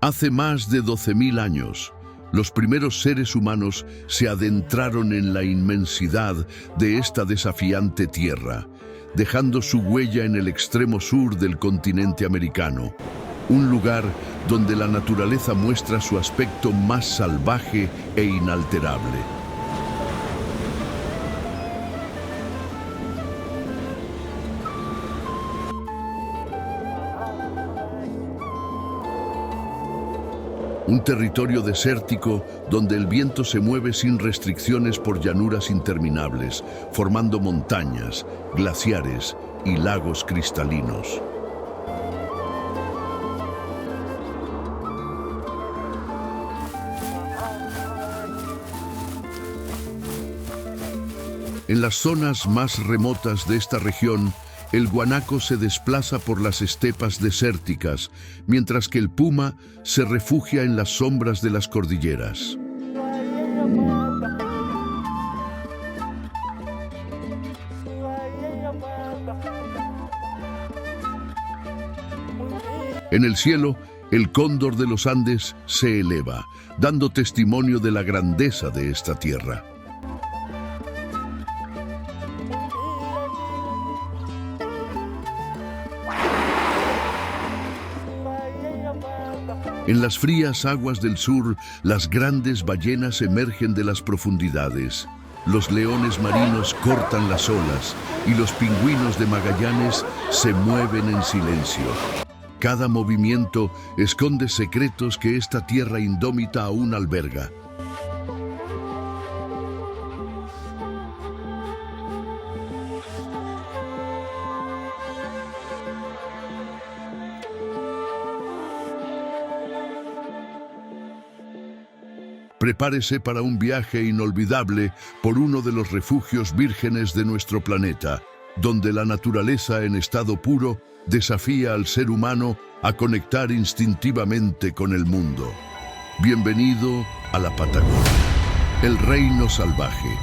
Hace más de 12.000 años, los primeros seres humanos se adentraron en la inmensidad de esta desafiante tierra, dejando su huella en el extremo sur del continente americano, un lugar donde la naturaleza muestra su aspecto más salvaje e inalterable. Un territorio desértico donde el viento se mueve sin restricciones por llanuras interminables, formando montañas, glaciares y lagos cristalinos. En las zonas más remotas de esta región, el guanaco se desplaza por las estepas desérticas, mientras que el puma se refugia en las sombras de las cordilleras. En el cielo, el cóndor de los Andes se eleva, dando testimonio de la grandeza de esta tierra. En las frías aguas del sur, las grandes ballenas emergen de las profundidades. Los leones marinos cortan las olas y los pingüinos de Magallanes se mueven en silencio. Cada movimiento esconde secretos que esta tierra indómita aún alberga. Prepárese para un viaje inolvidable por uno de los refugios vírgenes de nuestro planeta, donde la naturaleza en estado puro desafía al ser humano a conectar instintivamente con el mundo. Bienvenido a la Patagonia, el reino salvaje.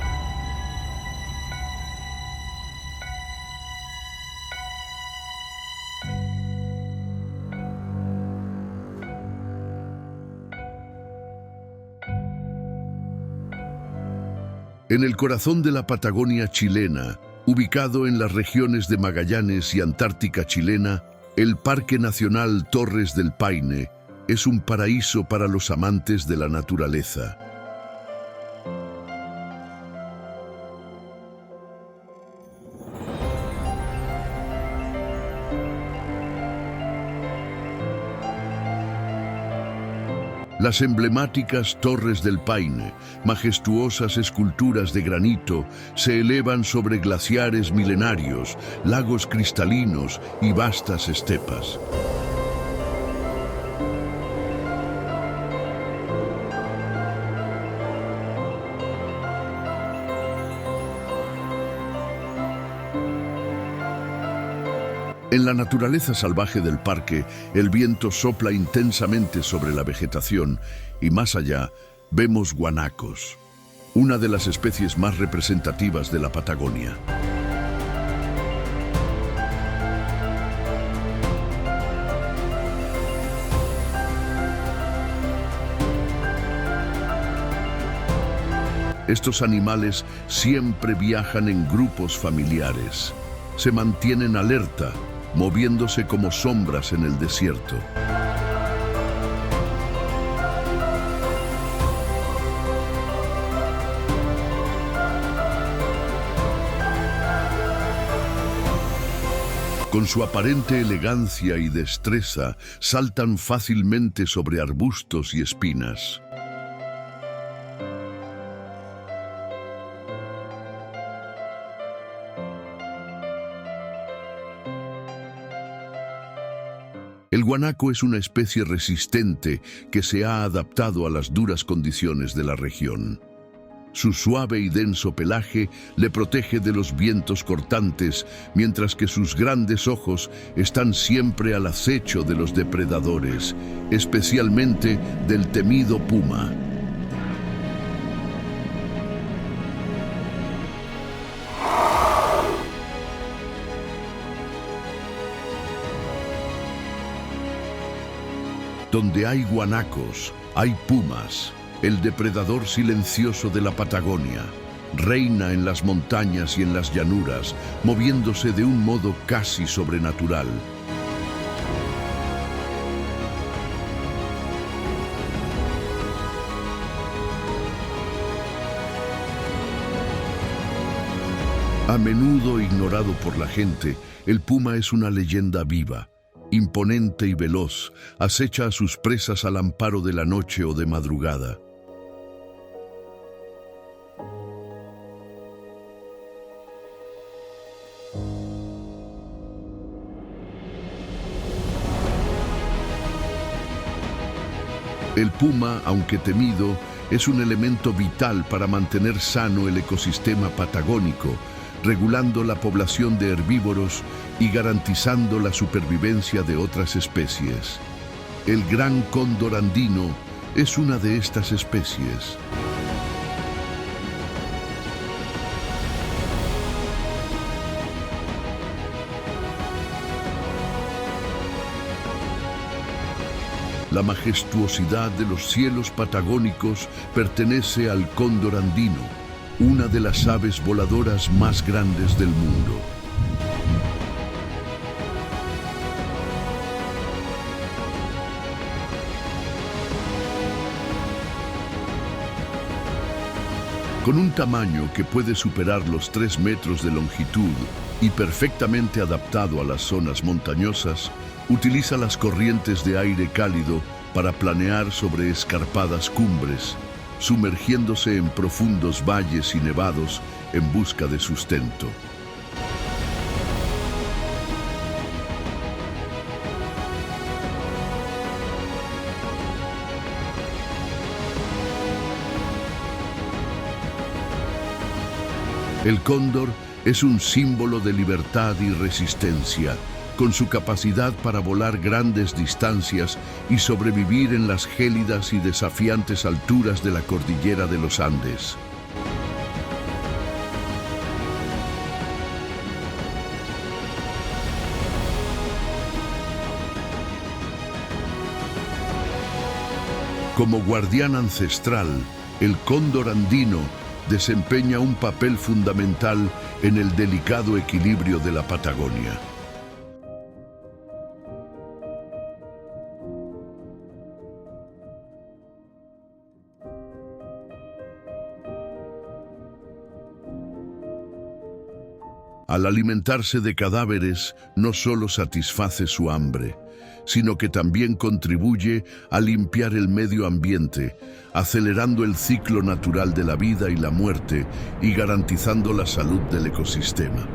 En el corazón de la Patagonia chilena, ubicado en las regiones de Magallanes y Antártica chilena, el Parque Nacional Torres del Paine es un paraíso para los amantes de la naturaleza. Las emblemáticas Torres del Paine, majestuosas esculturas de granito, se elevan sobre glaciares milenarios, lagos cristalinos y vastas estepas. En la naturaleza salvaje del parque, el viento sopla intensamente sobre la vegetación y más allá vemos guanacos, una de las especies más representativas de la Patagonia. Estos animales siempre viajan en grupos familiares. Se mantienen alerta, moviéndose como sombras en el desierto. Con su aparente elegancia y destreza, saltan fácilmente sobre arbustos y espinas. El guanaco es una especie resistente que se ha adaptado a las duras condiciones de la región. Su suave y denso pelaje le protege de los vientos cortantes, mientras que sus grandes ojos están siempre al acecho de los depredadores, especialmente del temido puma. Donde hay guanacos, hay pumas, el depredador silencioso de la Patagonia. Reina en las montañas y en las llanuras, moviéndose de un modo casi sobrenatural. A menudo ignorado por la gente, el puma es una leyenda viva. Imponente y veloz, acecha a sus presas al amparo de la noche o de madrugada. El puma, aunque temido, es un elemento vital para mantener sano el ecosistema patagónico, regulando la población de herbívoros y garantizando la supervivencia de otras especies. El gran cóndor andino es una de estas especies. La majestuosidad de los cielos patagónicos pertenece al cóndor andino, una de las aves voladoras más grandes del mundo. Con un tamaño que puede superar los 3 metros de longitud y perfectamente adaptado a las zonas montañosas, utiliza las corrientes de aire cálido para planear sobre escarpadas cumbres, sumergiéndose en profundos valles y nevados en busca de sustento. El cóndor es un símbolo de libertad y resistencia, con su capacidad para volar grandes distancias y sobrevivir en las gélidas y desafiantes alturas de la cordillera de los Andes. Como guardián ancestral, el cóndor andino desempeña un papel fundamental en el delicado equilibrio de la Patagonia. Al alimentarse de cadáveres, no solo satisface su hambre, sino que también contribuye a limpiar el medio ambiente, acelerando el ciclo natural de la vida y la muerte y garantizando la salud del ecosistema.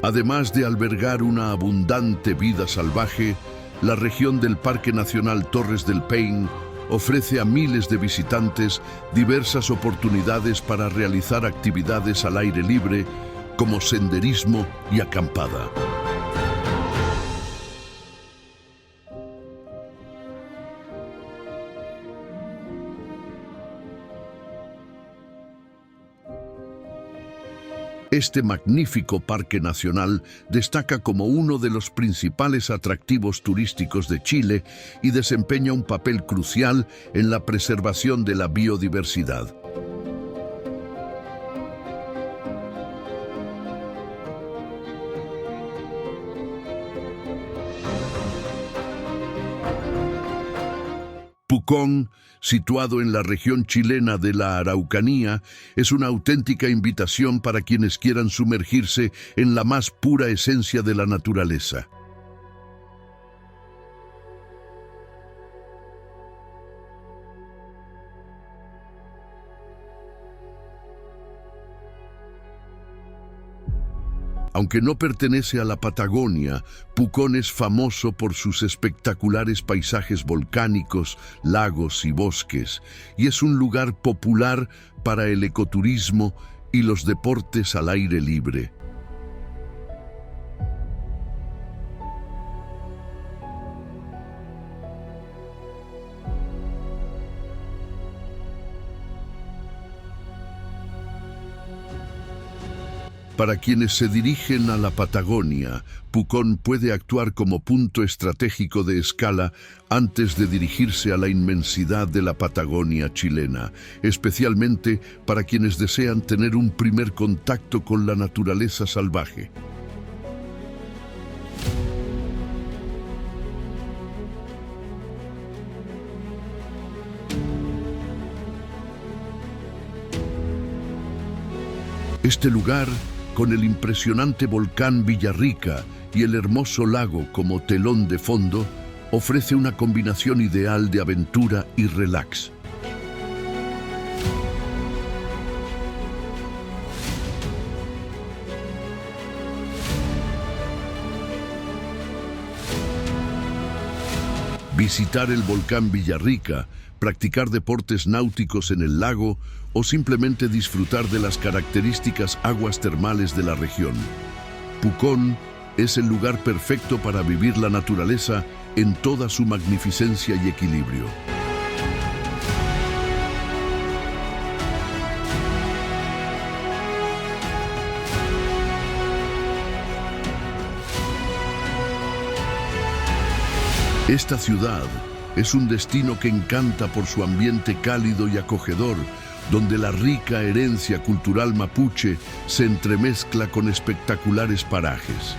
Además de albergar una abundante vida salvaje, la región del Parque Nacional Torres del Paine ofrece a miles de visitantes diversas oportunidades para realizar actividades al aire libre, como senderismo y acampada. Este magnífico parque nacional destaca como uno de los principales atractivos turísticos de Chile y desempeña un papel crucial en la preservación de la biodiversidad. Pucón, situado en la región chilena de la Araucanía, es una auténtica invitación para quienes quieran sumergirse en la más pura esencia de la naturaleza. Aunque no pertenece a la Patagonia, Pucón es famoso por sus espectaculares paisajes volcánicos, lagos y bosques, y es un lugar popular para el ecoturismo y los deportes al aire libre. Para quienes se dirigen a la Patagonia, Pucón puede actuar como punto estratégico de escala antes de dirigirse a la inmensidad de la Patagonia chilena, especialmente para quienes desean tener un primer contacto con la naturaleza salvaje. Este lugar, con el impresionante volcán Villarrica y el hermoso lago como telón de fondo, ofrece una combinación ideal de aventura y relax. Visitar el volcán Villarrica, practicar deportes náuticos en el lago o simplemente disfrutar de las características aguas termales de la región. Pucón es el lugar perfecto para vivir la naturaleza en toda su magnificencia y equilibrio. Esta ciudad es un destino que encanta por su ambiente cálido y acogedor, donde la rica herencia cultural mapuche se entremezcla con espectaculares parajes.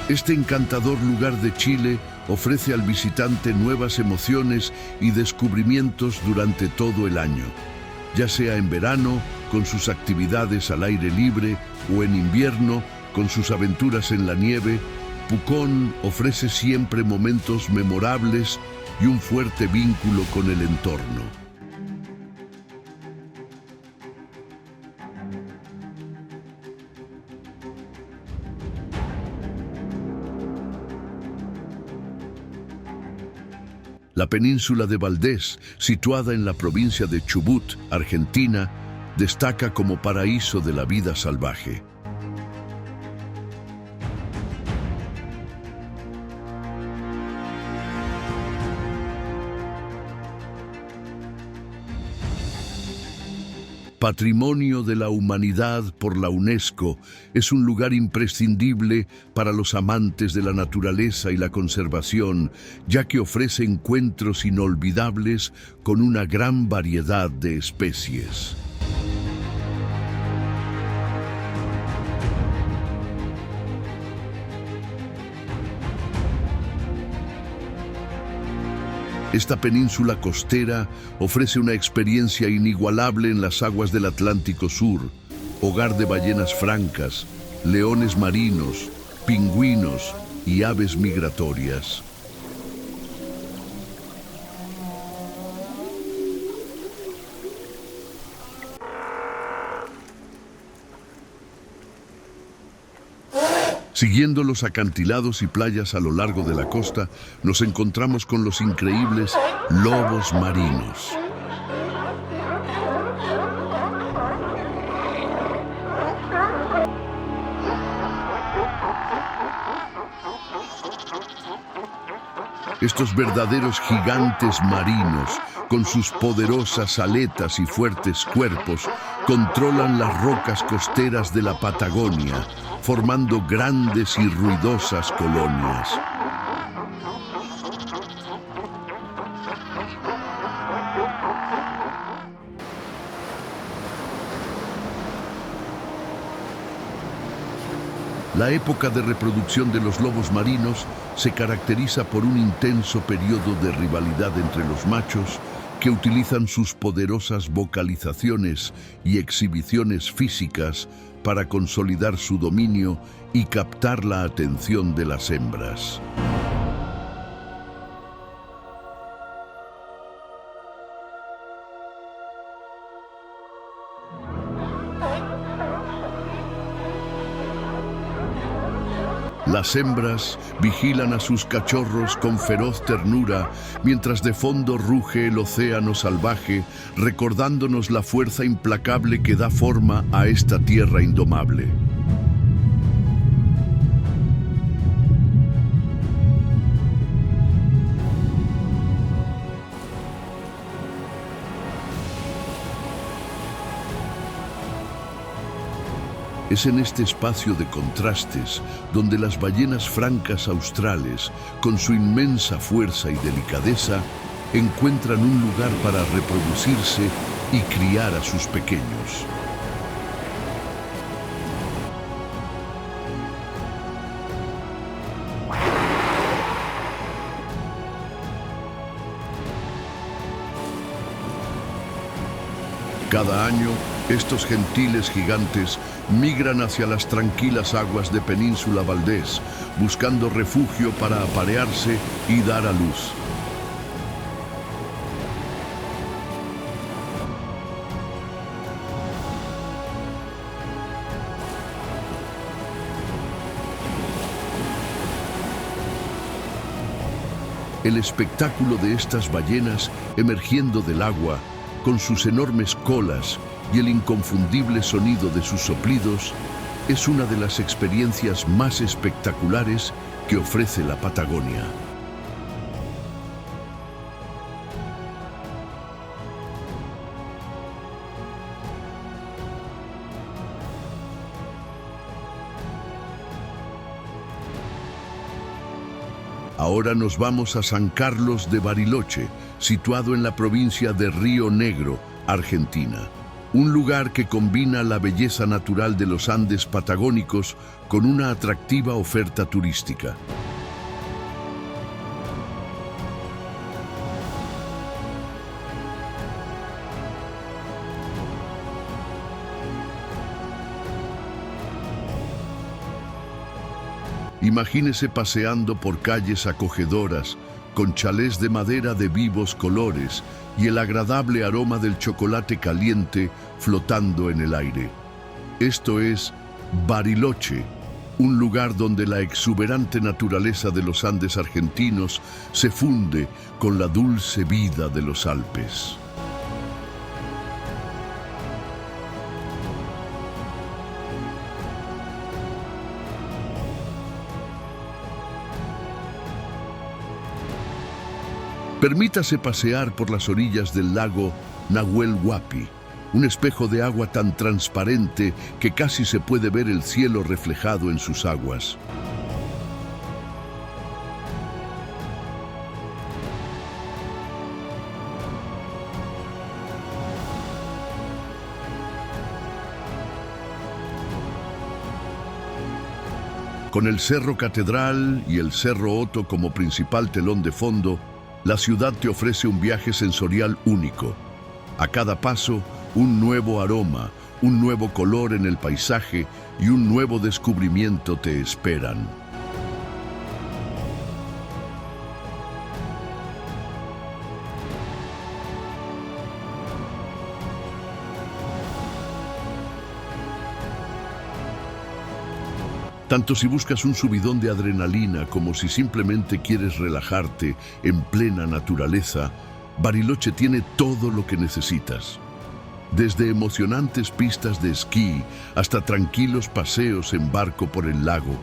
Este encantador lugar de Chile ofrece al visitante nuevas emociones y descubrimientos durante todo el año, ya sea en verano, con sus actividades al aire libre, o en invierno, con sus aventuras en la nieve. Pucón ofrece siempre momentos memorables y un fuerte vínculo con el entorno. La península de Valdés, situada en la provincia de Chubut, Argentina, destaca como paraíso de la vida salvaje. Patrimonio de la Humanidad por la UNESCO, es un lugar imprescindible para los amantes de la naturaleza y la conservación, ya que ofrece encuentros inolvidables con una gran variedad de especies. Esta península costera ofrece una experiencia inigualable en las aguas del Atlántico Sur, hogar de ballenas francas, leones marinos, pingüinos y aves migratorias. Siguiendo los acantilados y playas a lo largo de la costa, nos encontramos con los increíbles lobos marinos. Estos verdaderos gigantes marinos, con sus poderosas aletas y fuertes cuerpos, controlan las rocas costeras de la Patagonia, formando grandes y ruidosas colonias. La época de reproducción de los lobos marinos se caracteriza por un intenso periodo de rivalidad entre los machos, que utilizan sus poderosas vocalizaciones y exhibiciones físicas para consolidar su dominio y captar la atención de las hembras. Las hembras vigilan a sus cachorros con feroz ternura, mientras de fondo ruge el océano salvaje, recordándonos la fuerza implacable que da forma a esta tierra indomable. Es en este espacio de contrastes donde las ballenas francas australes, con su inmensa fuerza y delicadeza, encuentran un lugar para reproducirse y criar a sus pequeños. Cada año, estos gentiles gigantes migran hacia las tranquilas aguas de Península Valdés, buscando refugio para aparearse y dar a luz. El espectáculo de estas ballenas emergiendo del agua, con sus enormes colas y el inconfundible sonido de sus soplidos, es una de las experiencias más espectaculares que ofrece la Patagonia. Ahora nos vamos a San Carlos de Bariloche, situado en la provincia de Río Negro, Argentina. Un lugar que combina la belleza natural de los Andes patagónicos con una atractiva oferta turística. Imagínese paseando por calles acogedoras, con chalés de madera de vivos colores y el agradable aroma del chocolate caliente flotando en el aire. Esto es Bariloche, un lugar donde la exuberante naturaleza de los Andes argentinos se funde con la dulce vida de los Alpes. Permítase pasear por las orillas del lago Nahuel Huapi, un espejo de agua tan transparente que casi se puede ver el cielo reflejado en sus aguas. Con el Cerro Catedral y el Cerro Otto como principal telón de fondo, la ciudad te ofrece un viaje sensorial único. A cada paso, un nuevo aroma, un nuevo color en el paisaje y un nuevo descubrimiento te esperan. Tanto si buscas un subidón de adrenalina como si simplemente quieres relajarte en plena naturaleza, Bariloche tiene todo lo que necesitas. Desde emocionantes pistas de esquí hasta tranquilos paseos en barco por el lago,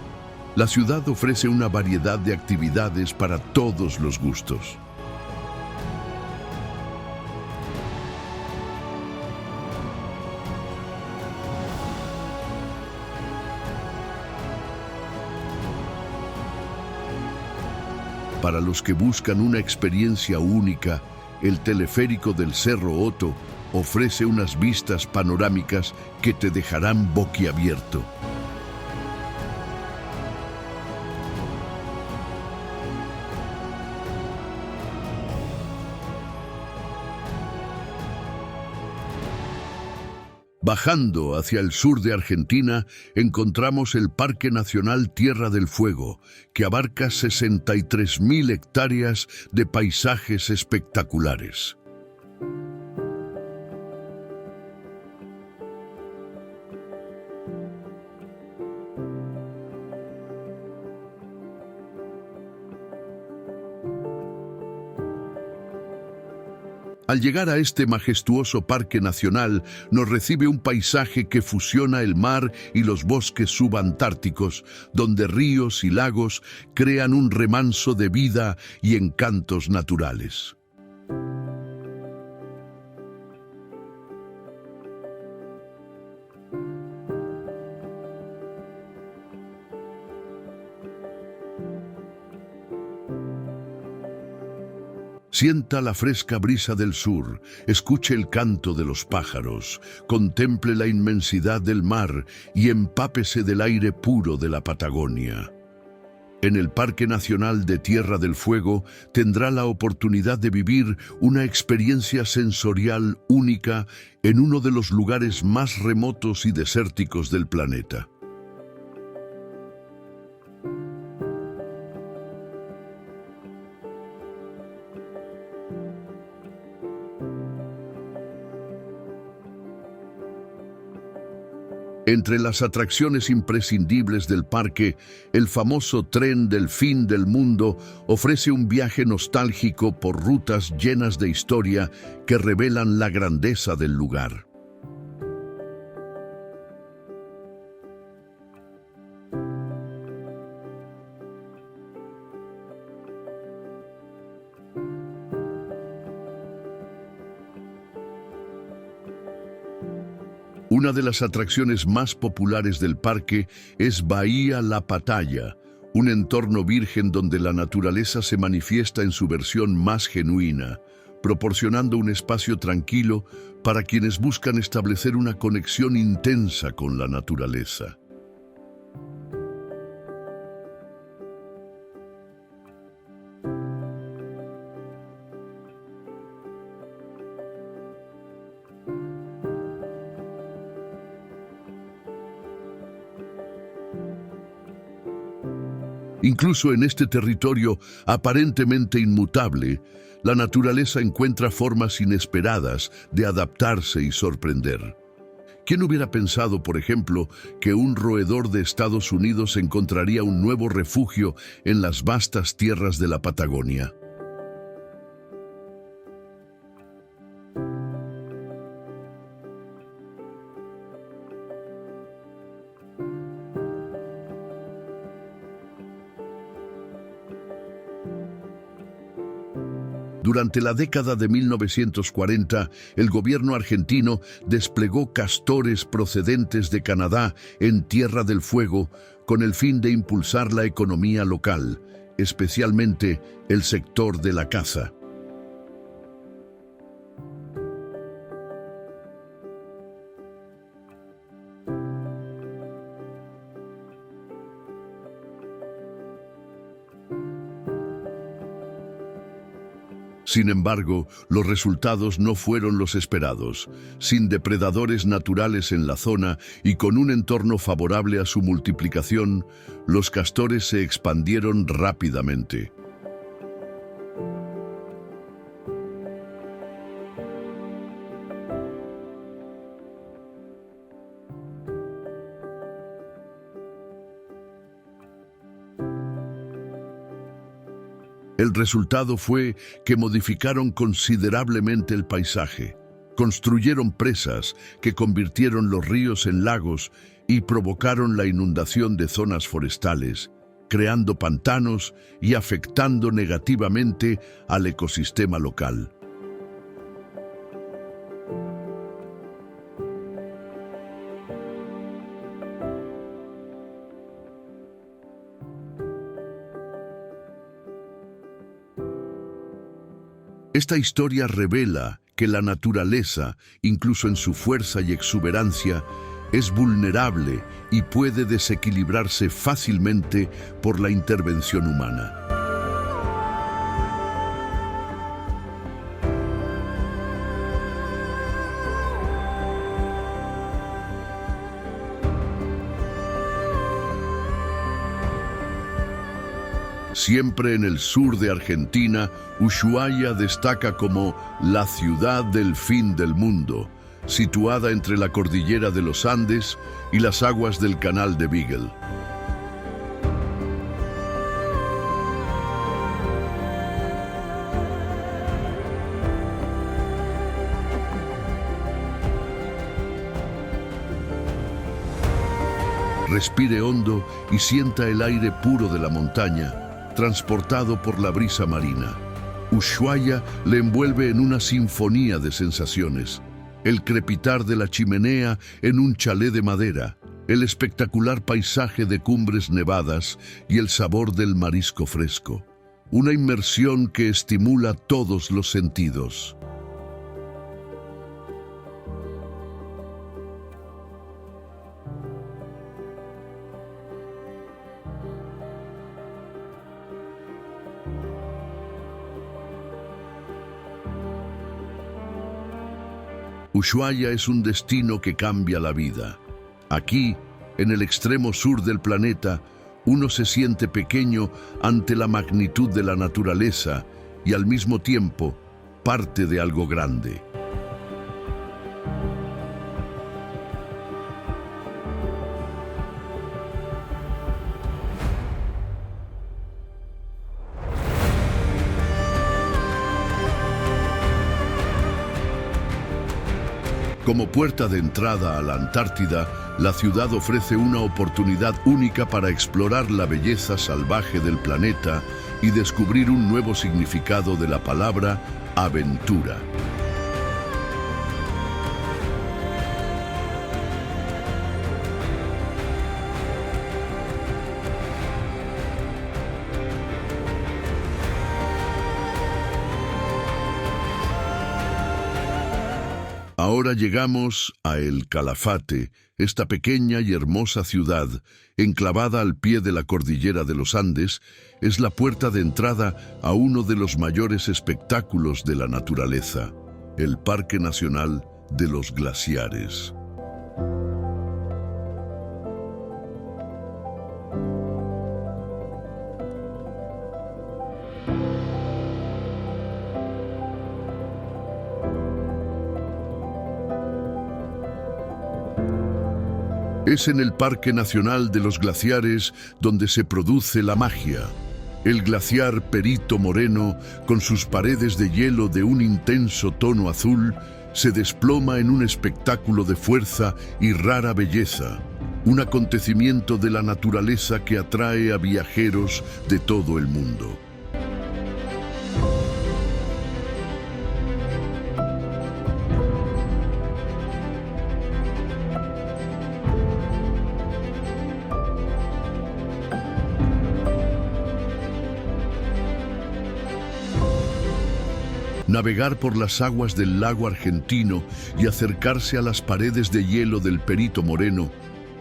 la ciudad ofrece una variedad de actividades para todos los gustos. Para los que buscan una experiencia única, el teleférico del Cerro Otto ofrece unas vistas panorámicas que te dejarán boquiabierto. Bajando hacia el sur de Argentina, encontramos el Parque Nacional Tierra del Fuego, que abarca 63.000 hectáreas de paisajes espectaculares. Al llegar a este majestuoso parque nacional, nos recibe un paisaje que fusiona el mar y los bosques subantárticos, donde ríos y lagos crean un remanso de vida y encantos naturales. Sienta la fresca brisa del sur, escuche el canto de los pájaros, contemple la inmensidad del mar y empápese del aire puro de la Patagonia. En el Parque Nacional de Tierra del Fuego tendrá la oportunidad de vivir una experiencia sensorial única en uno de los lugares más remotos y desérticos del planeta. Entre las atracciones imprescindibles del parque, el famoso tren del fin del mundo ofrece un viaje nostálgico por rutas llenas de historia que revelan la grandeza del lugar. Una de las atracciones más populares del parque es Bahía La Pataya, un entorno virgen donde la naturaleza se manifiesta en su versión más genuina, proporcionando un espacio tranquilo para quienes buscan establecer una conexión intensa con la naturaleza. Incluso en este territorio aparentemente inmutable, la naturaleza encuentra formas inesperadas de adaptarse y sorprender. ¿Quién hubiera pensado, por ejemplo, que un roedor de Estados Unidos encontraría un nuevo refugio en las vastas tierras de la Patagonia? Durante la década de 1940, el gobierno argentino desplegó castores procedentes de Canadá en Tierra del Fuego con el fin de impulsar la economía local, especialmente el sector de la caza. Sin embargo, los resultados no fueron los esperados. Sin depredadores naturales en la zona y con un entorno favorable a su multiplicación, los castores se expandieron rápidamente. El resultado fue que modificaron considerablemente el paisaje. Construyeron presas que convirtieron los ríos en lagos y provocaron la inundación de zonas forestales, creando pantanos y afectando negativamente al ecosistema local. Esta historia revela que la naturaleza, incluso en su fuerza y exuberancia, es vulnerable y puede desequilibrarse fácilmente por la intervención humana. Siempre en el sur de Argentina, Ushuaia destaca como la ciudad del fin del mundo, situada entre la cordillera de los Andes y las aguas del Canal de Beagle. Respire hondo y sienta el aire puro de la montaña, transportado por la brisa marina. Ushuaia le envuelve en una sinfonía de sensaciones. El crepitar de la chimenea en un chalet de madera, el espectacular paisaje de cumbres nevadas y el sabor del marisco fresco. una inmersión que estimula todos los sentidos. Ushuaia es un destino que cambia la vida. Aquí, en el extremo sur del planeta, uno se siente pequeño ante la magnitud de la naturaleza y al mismo tiempo parte de algo grande. Como puerta de entrada a la Antártida, la ciudad ofrece una oportunidad única para explorar la belleza salvaje del planeta y descubrir un nuevo significado de la palabra aventura. Ahora llegamos a El Calafate, esta pequeña y hermosa ciudad, enclavada al pie de la cordillera de los Andes, es la puerta de entrada a uno de los mayores espectáculos de la naturaleza, el Parque Nacional de los Glaciares. Es en el Parque Nacional de los Glaciares donde se produce la magia. El glaciar Perito Moreno, con sus paredes de hielo de un intenso tono azul, se desploma en un espectáculo de fuerza y rara belleza, un acontecimiento de la naturaleza que atrae a viajeros de todo el mundo. Navegar por las aguas del lago argentino y acercarse a las paredes de hielo del Perito Moreno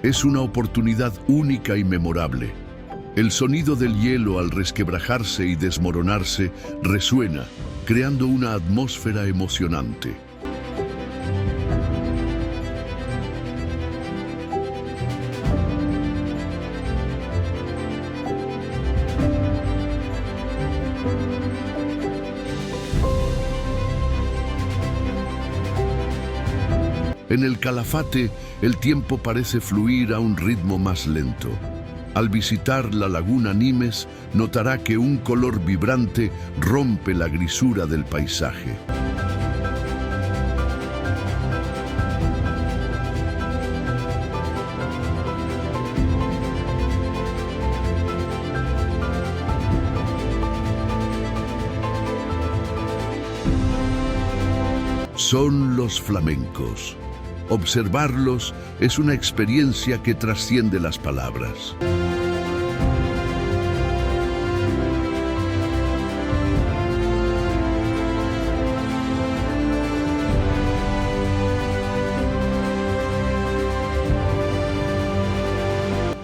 es una oportunidad única y memorable. El sonido del hielo al resquebrajarse y desmoronarse resuena, creando una atmósfera emocionante. En el Calafate, el tiempo parece fluir a un ritmo más lento. Al visitar la laguna Nimes, notará que un color vibrante rompe la grisura del paisaje. Son los flamencos. Observarlos es una experiencia que trasciende las palabras.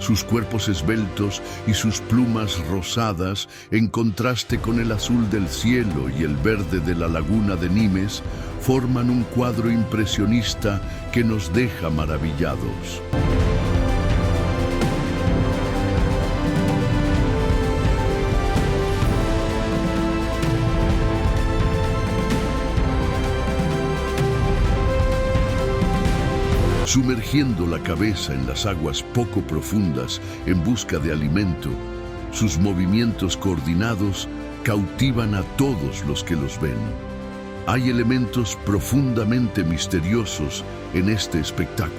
Sus cuerpos esbeltos y sus plumas rosadas, en contraste con el azul del cielo y el verde de la laguna de Nimes, forman un cuadro impresionista que nos deja maravillados. Sumergiendo la cabeza en las aguas poco profundas en busca de alimento, sus movimientos coordinados cautivan a todos los que los ven. Hay elementos profundamente misteriosos en este espectáculo.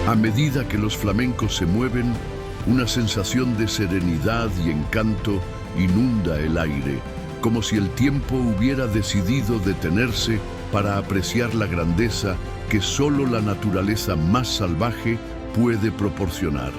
A medida que los flamencos se mueven, una sensación de serenidad y encanto inunda el aire, como si el tiempo hubiera decidido detenerse para apreciar la grandeza que solo la naturaleza más salvaje puede proporcionar.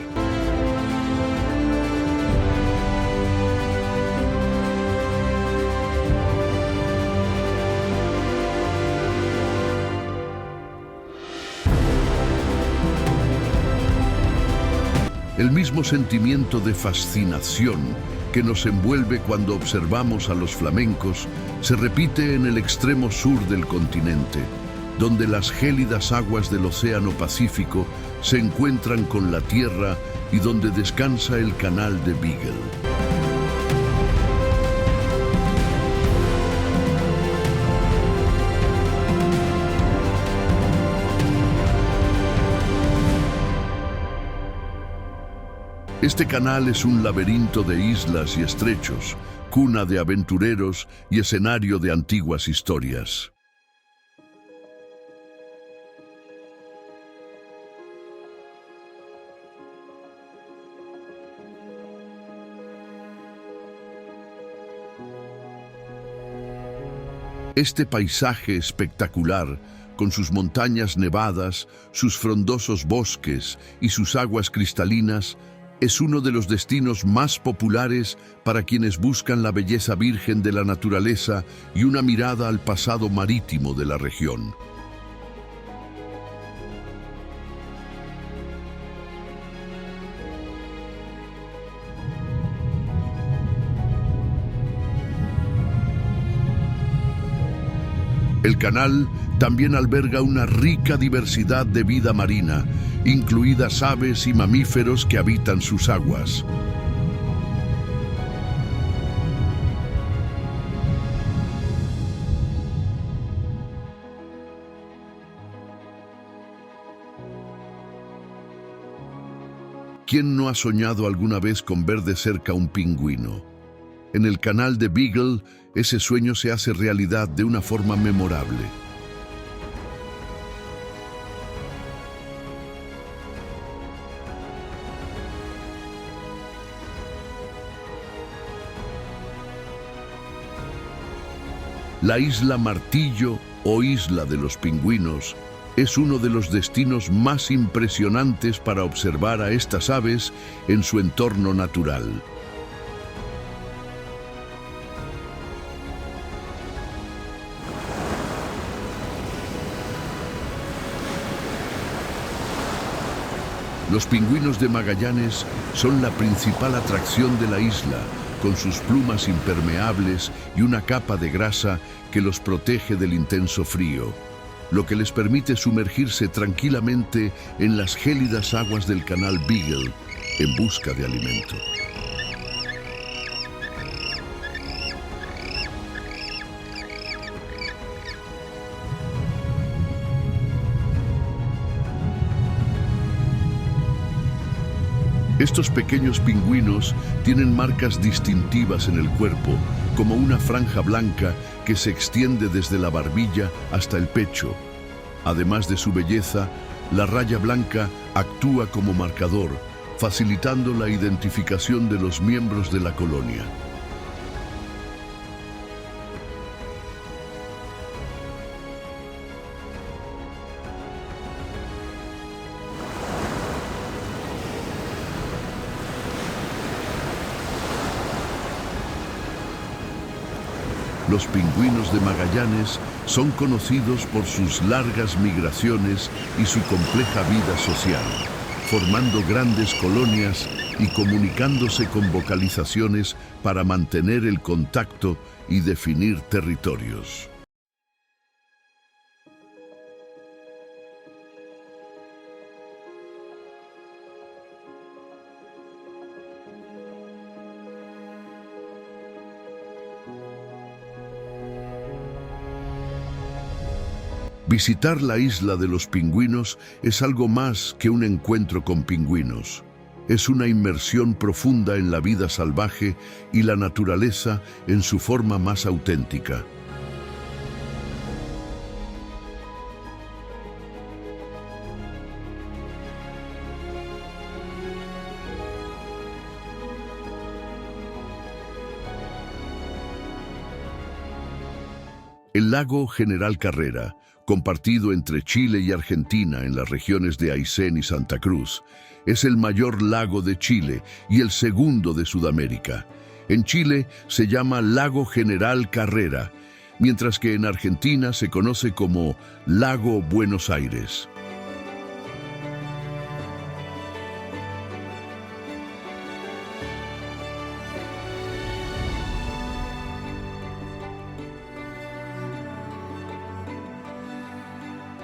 El mismo sentimiento de fascinación que nos envuelve cuando observamos a los flamencos se repite en el extremo sur del continente, donde las gélidas aguas del Océano Pacífico se encuentran con la Tierra y donde descansa el canal de Beagle. Este canal es un laberinto de islas y estrechos, cuna de aventureros y escenario de antiguas historias. Este paisaje espectacular, con sus montañas nevadas, sus frondosos bosques y sus aguas cristalinas, es uno de los destinos más populares para quienes buscan la belleza virgen de la naturaleza y una mirada al pasado marítimo de la región. El canal también alberga una rica diversidad de vida marina, incluidas aves y mamíferos que habitan sus aguas. ¿Quién no ha soñado alguna vez con ver de cerca un pingüino? En el canal de Beagle, ese sueño se hace realidad de una forma memorable. La isla Martillo, o Isla de los Pingüinos, es uno de los destinos más impresionantes para observar a estas aves en su entorno natural. Los pingüinos de Magallanes son la principal atracción de la isla, con sus plumas impermeables y una capa de grasa que los protege del intenso frío, lo que les permite sumergirse tranquilamente en las gélidas aguas del canal Beagle en busca de alimento. Estos pequeños pingüinos tienen marcas distintivas en el cuerpo, como una franja blanca que se extiende desde la barbilla hasta el pecho. Además de su belleza, la raya blanca actúa como marcador, facilitando la identificación de los miembros de la colonia. Los pingüinos de Magallanes son conocidos por sus largas migraciones y su compleja vida social, formando grandes colonias y comunicándose con vocalizaciones para mantener el contacto y definir territorios. Visitar la isla de los pingüinos es algo más que un encuentro con pingüinos. Es una inmersión profunda en la vida salvaje y la naturaleza en su forma más auténtica. El lago General Carrera, compartido entre Chile y Argentina en las regiones de Aysén y Santa Cruz, es el mayor lago de Chile y el segundo de Sudamérica. En Chile se llama Lago General Carrera, mientras que en Argentina se conoce como Lago Buenos Aires.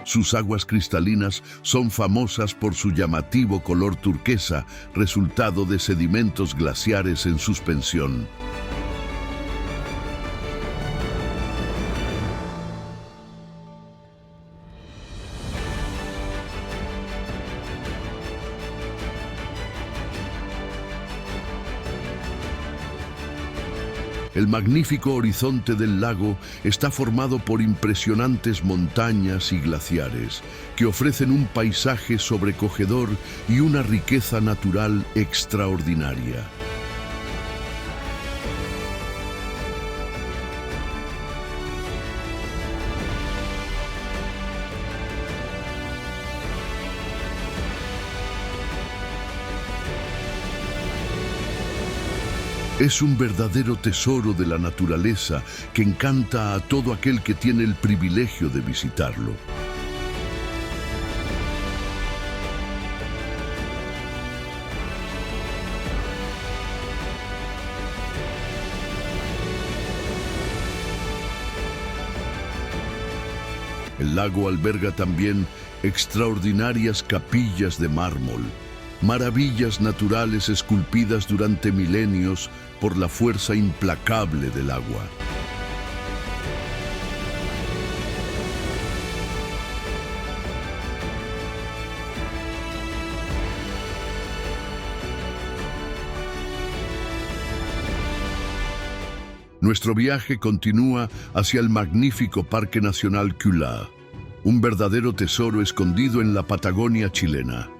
Sus aguas cristalinas son famosas por su llamativo color turquesa, resultado de sedimentos glaciares en suspensión. El magnífico horizonte del lago está formado por impresionantes montañas y glaciares que ofrecen un paisaje sobrecogedor y una riqueza natural extraordinaria. Es un verdadero tesoro de la naturaleza que encanta a todo aquel que tiene el privilegio de visitarlo. El lago alberga también extraordinarias capillas de mármol, maravillas naturales esculpidas durante milenios por la fuerza implacable del agua. Nuestro viaje continúa hacia el magnífico Parque Nacional Kula, un verdadero tesoro escondido en la Patagonia chilena.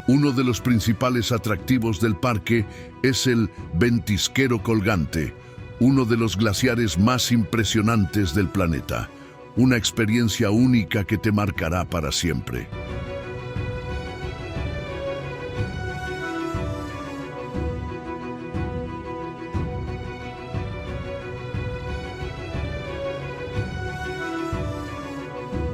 Uno de los principales atractivos del parque es el Ventisquero Colgante, uno de los glaciares más impresionantes del planeta. Una experiencia única que te marcará para siempre.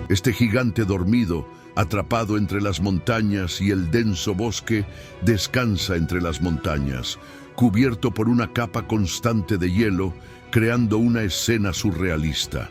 Este gigante dormido, atrapado entre las montañas y el denso bosque, descansa entre las montañas, cubierto por una capa constante de hielo, creando una escena surrealista.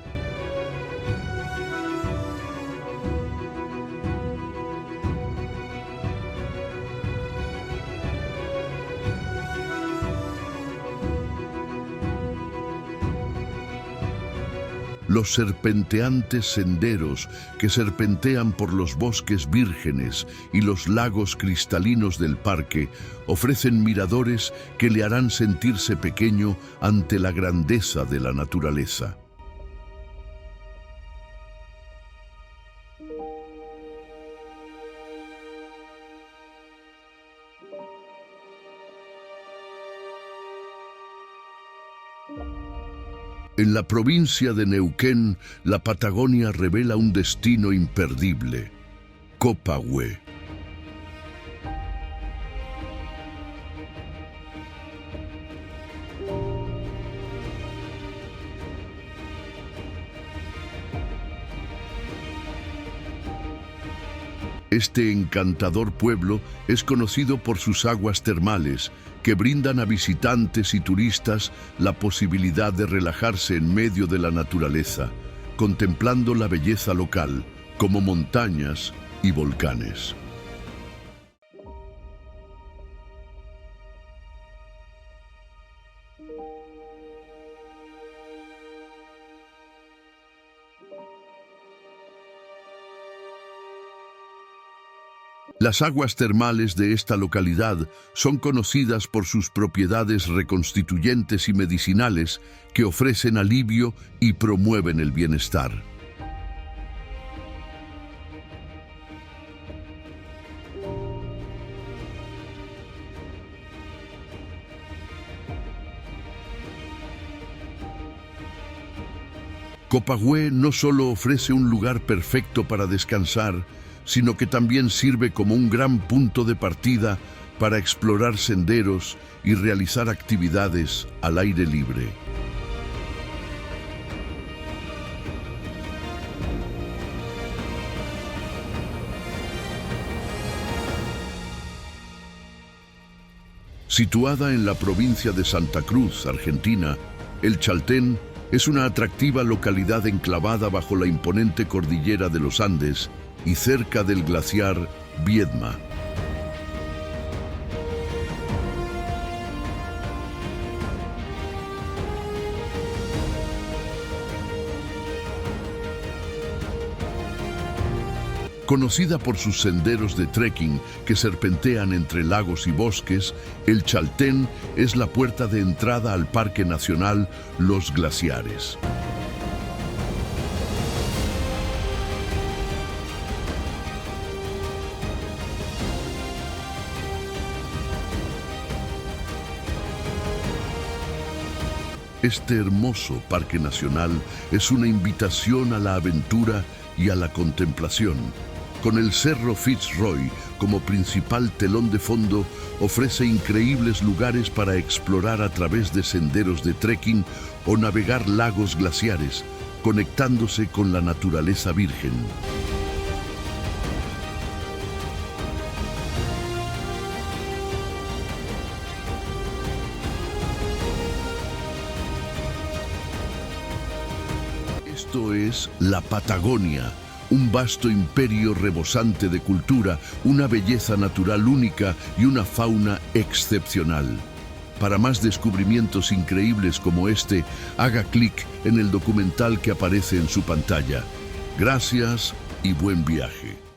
Los serpenteantes senderos que serpentean por los bosques vírgenes y los lagos cristalinos del parque ofrecen miradores que le harán sentirse pequeño ante la grandeza de la naturaleza. En la provincia de Neuquén, la Patagonia revela un destino imperdible: Copahue. Este encantador pueblo es conocido por sus aguas termales, que brindan a visitantes y turistas la posibilidad de relajarse en medio de la naturaleza, contemplando la belleza local, como montañas y volcanes. Las aguas termales de esta localidad son conocidas por sus propiedades reconstituyentes y medicinales que ofrecen alivio y promueven el bienestar. Copahue no solo ofrece un lugar perfecto para descansar, sino que también sirve como un gran punto de partida para explorar senderos y realizar actividades al aire libre. Situada en la provincia de Santa Cruz, Argentina, el Chaltén es una atractiva localidad enclavada bajo la imponente cordillera de los Andes y cerca del glaciar Viedma. Conocida por sus senderos de trekking que serpentean entre lagos y bosques, el Chaltén es la puerta de entrada al Parque Nacional Los Glaciares. Este hermoso Parque Nacional es una invitación a la aventura y a la contemplación. Con el Cerro Fitzroy como principal telón de fondo, ofrece increíbles lugares para explorar a través de senderos de trekking o navegar lagos glaciares, conectándose con la naturaleza virgen. Esto es la Patagonia, un vasto imperio rebosante de cultura, una belleza natural única y una fauna excepcional. Para más descubrimientos increíbles como este, haga clic en el documental que aparece en su pantalla. Gracias y buen viaje.